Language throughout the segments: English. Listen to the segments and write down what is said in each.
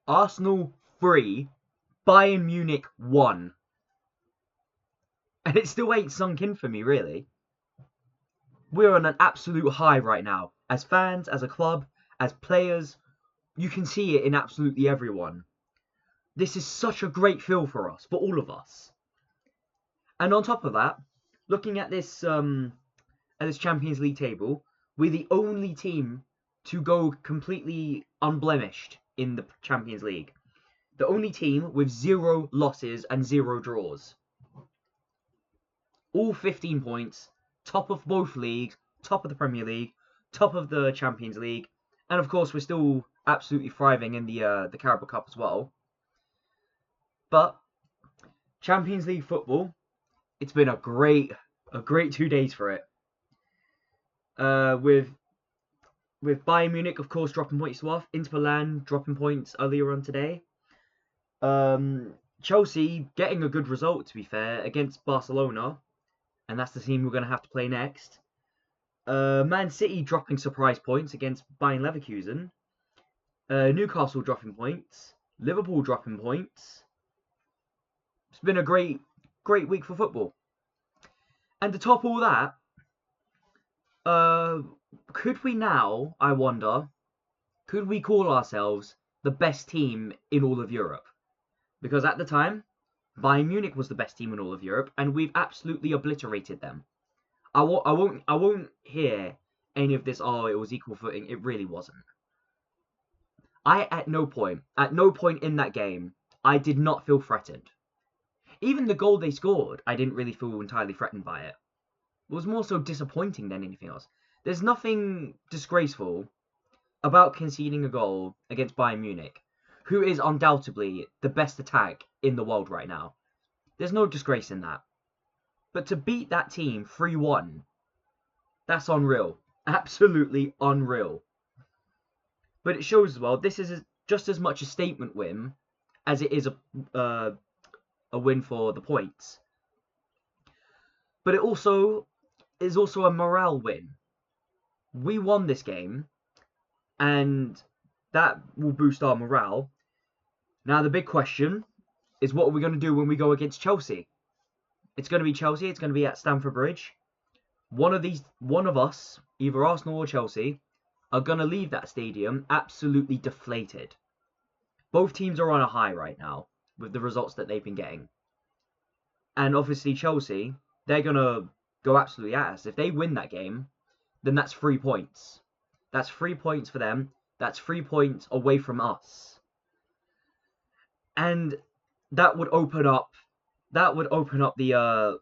Arsenal 3, Bayern Munich 1. And it still ain't sunk in for me, really. We're on an absolute high right now. As fans, as a club, as players, you can see it in absolutely everyone. This is such a great feel for us, for all of us. And on top of that, looking at this Champions League table, we're the only team to go completely unblemished in the Champions League. The only team with 0 losses and 0 draws. All 15 points, top of both leagues, top of the Premier League, top of the Champions League, and of course we're still absolutely thriving in the Carabao Cup as well. But Champions League football, it's been a great 2 days for it. With Bayern Munich, of course, dropping points to us. Inter Milan dropping points earlier on today. Chelsea getting a good result, to be fair, against Barcelona. And that's the team we're going to have to play next. Man City dropping surprise points against Bayern Leverkusen. Newcastle dropping points. Liverpool dropping points. It's been a great week for football. And to top all that, could we now, I wonder, could we call ourselves the best team in all of Europe? Because at the time, Bayern Munich was the best team in all of Europe, and we've absolutely obliterated them. I won't hear any of this, oh, it was equal footing. It really wasn't. At no point in that game, I did not feel threatened. Even the goal they scored, I didn't really feel entirely threatened by it. It was more so disappointing than anything else. There's nothing disgraceful about conceding a goal against Bayern Munich, who is undoubtedly the best attack in the world right now. There's no disgrace in that. But to beat that team 3-1, that's unreal. Absolutely unreal. But it shows as well, this is just as much a statement win as it is a win for the points. But it is also a morale win. We won this game, and that will boost our morale. Now the big question is, what are we going to do when we go against Chelsea? It's going to be Chelsea. It's going to be at Stamford Bridge. One of us, either Arsenal or Chelsea, are going to leave that stadium absolutely deflated. Both teams are on a high right now with the results that they've been getting. And obviously Chelsea, they're going to go absolutely at us. If they win that game, then that's 3 points. That's 3 points for them. That's 3 points away from us. And that would open up the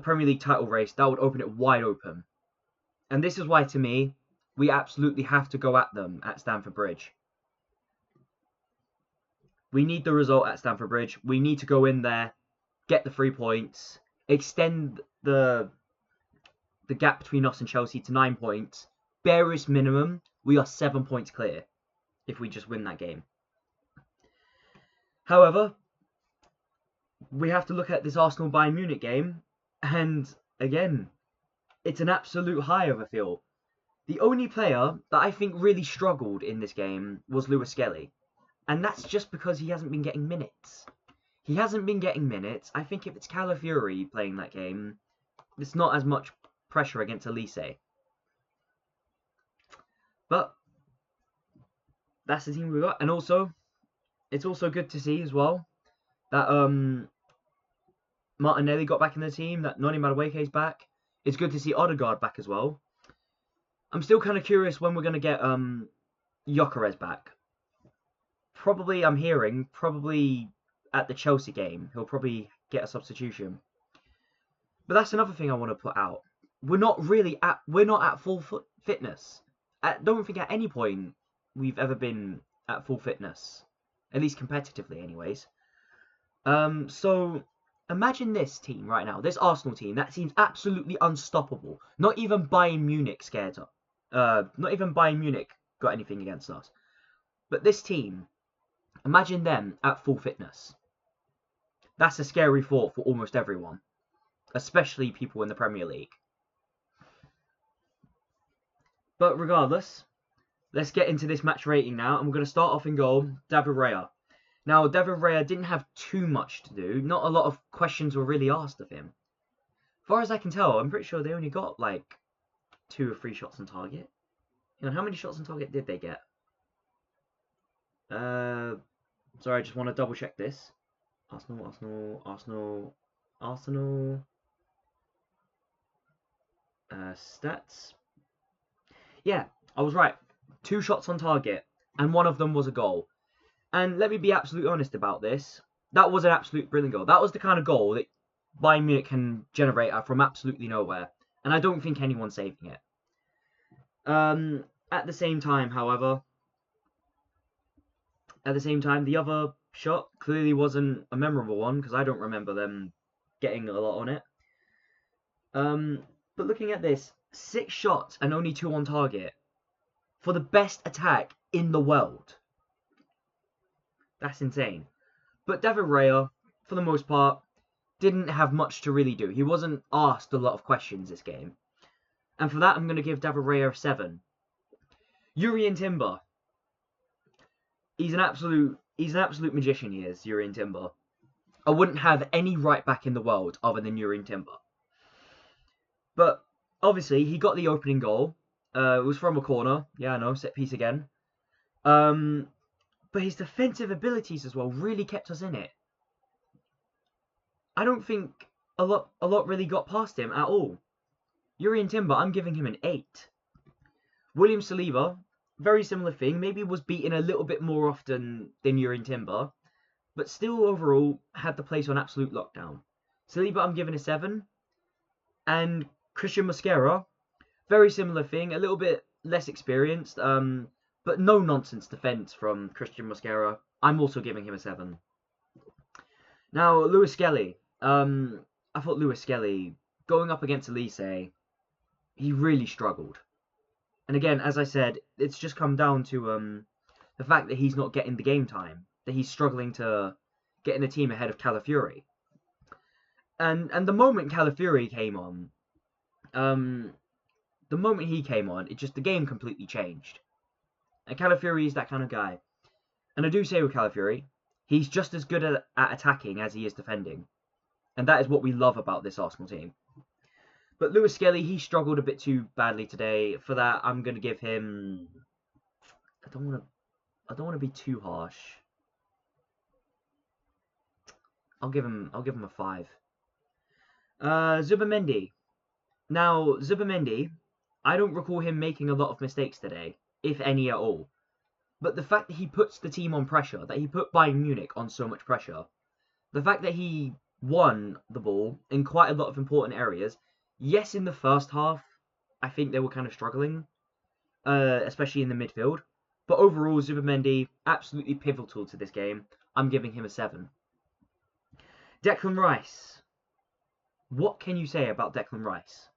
Premier League title race. That would open it wide open. And this is why, to me, we absolutely have to go at them at Stamford Bridge. We need the result at Stamford Bridge. We need to go in there, get the 3 points, extend the gap between us and Chelsea to 9 points. Barest minimum, we are 7 points clear if we just win that game. However, we have to look at this Arsenal-Bayern Munich game, and again, it's an absolute high of a feel. The only player that I think really struggled in this game was Lewis Skelly, and that's just because he hasn't been getting minutes. He hasn't been getting minutes. I think if it's Calafiori playing that game, it's not as much pressure against Elise. But that's the team we got, and also, it's also good to see as well that Martinelli got back in the team, that Noni Madueke's back. It's good to see Odegaard back as well. I'm still kind of curious when we're going to get Gyökeres back. I'm hearing, at the Chelsea game. He'll probably get a substitution. But that's another thing I want to put out. We're not at full fitness. I don't think at any point we've ever been at full fitness. At least competitively, anyways. So imagine this team right now, this Arsenal team that seems absolutely unstoppable. Not even Bayern Munich not even Bayern Munich got anything against us. But this team, imagine them at full fitness. That's a scary thought for almost everyone, especially people in the Premier League. But regardless, let's get into this match rating now, and we're going to start off in goal, David Raya. Now, David Raya didn't have too much to do. Not a lot of questions were really asked of him. As far as I can tell, I'm pretty sure they only got like 2 or 3 shots on target. You know, how many shots on target did they get? Sorry, I just want to double check this. Arsenal. Stats. Yeah, I was right. 2 shots on target, and one of them was a goal. And let me be absolutely honest about this. That was an absolute brilliant goal. That was the kind of goal that Bayern Munich can generate from absolutely nowhere. And I don't think anyone's saving it. At the same time, however, the other shot clearly wasn't a memorable one because I don't remember them getting a lot on it. But looking at this, 6 shots and only 2 on target for the best attack in the world. That's insane. But David Raya, for the most part, didn't have much to really do. He wasn't asked a lot of questions this game. And for that, I'm going to give David Raya a 7. Jurrien Timber. He's an absolute magician, he is, Jurrien Timber. I wouldn't have any right back in the world other than Jurrien Timber. But obviously, he got the opening goal. It was from a corner. Yeah, I know, set piece again. But his defensive abilities as well really kept us in it. I don't think a lot really got past him at all. Jurrien Timber, I'm giving him an 8. William Saliba, very similar thing. Maybe was beaten a little bit more often than Jurrien Timber, but still overall had the place on absolute lockdown. Saliba, I'm giving a 7. And Christian Mosquera, very similar thing. A little bit less experienced, but no nonsense defense from Christian Mosquera. I'm also giving him a 7. Now, Lewis Skelly. I thought Lewis Skelly, going up against Elise, he really struggled. And again, as I said, it's just come down to the fact that he's not getting the game time, that he's struggling to get in the team ahead of Calafiori. And the moment Calafiori came on, the game completely changed. And Calafiori is that kind of guy. And I do say with Calafiori, he's just as good at attacking as he is defending. And that is what we love about this Arsenal team. But Lewis Skelly, he struggled a bit too badly today. For that, I'm going to give him... I don't want to be too harsh. I'll give him a 5. Zubimendi. Now, Zubimendi, I don't recall him making a lot of mistakes today, if any at all. But the fact that he puts the team on pressure, that he put Bayern Munich on so much pressure, the fact that he won the ball in quite a lot of important areas. Yes, in the first half, I think they were kind of struggling, especially in the midfield. But overall, Zubimendi, absolutely pivotal to this game. I'm giving him a 7. Declan Rice. What can you say about Declan Rice?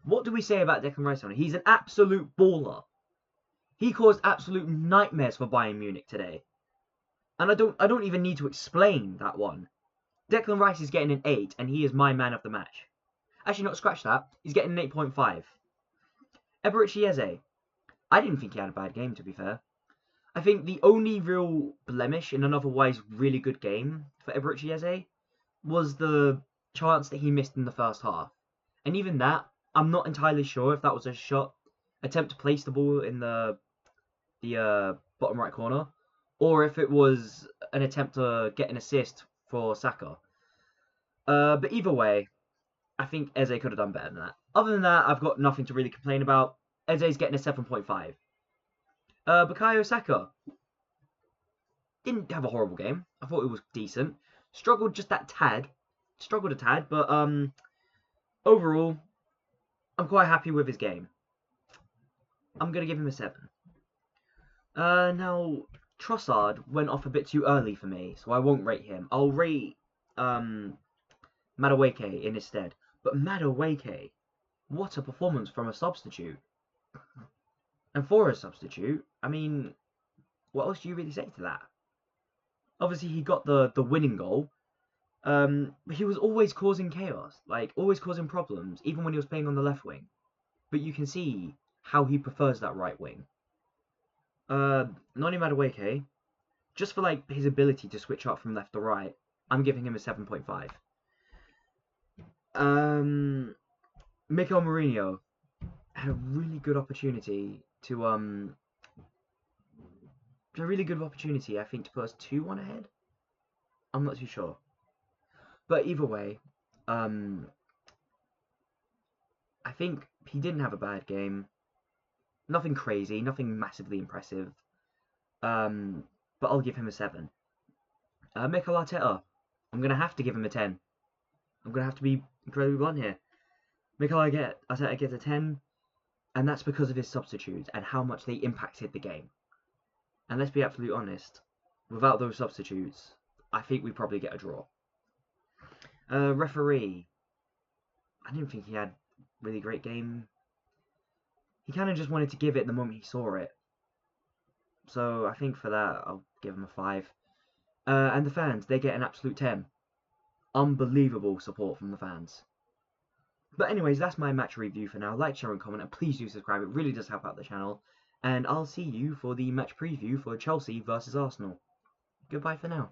What do we say about Declan Rice? He's an absolute baller. He caused absolute nightmares for Bayern Munich today. And I don't even need to explain that one. Declan Rice is getting an 8, and he is my man of the match. Actually, not scratch that. He's getting an 8.5. Eberechi Eze. I didn't think he had a bad game, to be fair. I think the only real blemish in an otherwise really good game for Eberechi Eze was the chance that he missed in the first half. And even that, I'm not entirely sure if that was a attempt to place the ball in the bottom right corner, or if it was an attempt to get an assist for Saka. But either way, I think Eze could have done better than that. Other than that, I've got nothing to really complain about. Eze's getting a 7.5. Bukayo Saka didn't have a horrible game. I thought it was decent. Struggled a tad, but overall, I'm quite happy with his game. I'm going to give him a 7. Now, Trossard went off a bit too early for me, so I won't rate him. I'll rate Madueke in his stead. But Madueke, what a performance from a substitute. And for a substitute, I mean, what else do you really say to that? Obviously, he got the winning goal. But he was always causing chaos, like always causing problems, even when he was playing on the left wing. But you can see how he prefers that right wing. Noni Madueke, just for like his ability to switch up from left to right, I'm giving him a 7.5. Mikel Mourinho had a really good opportunity to I think, to put us 2-1 ahead. I'm not too sure, but either way, I think he didn't have a bad game. Nothing crazy, nothing massively impressive. But I'll give him a 7. Mikel Arteta, I'm gonna have to give him a 10. I'm gonna have to be incredibly blunt here. Mikel Arteta gets a 10, and that's because of his substitutes and how much they impacted the game. And let's be absolutely honest, without those substitutes, I think we probably get a draw. Referee, I didn't think he had a really great game. He kind of just wanted to give it the moment he saw it. So I think for that, I'll give him a 5. And the fans, they get an absolute 10. Unbelievable support from the fans. But anyways, that's my match review for now. Like, share, and comment, and please do subscribe. It really does help out the channel. And I'll see you for the match preview for Chelsea versus Arsenal. Goodbye for now.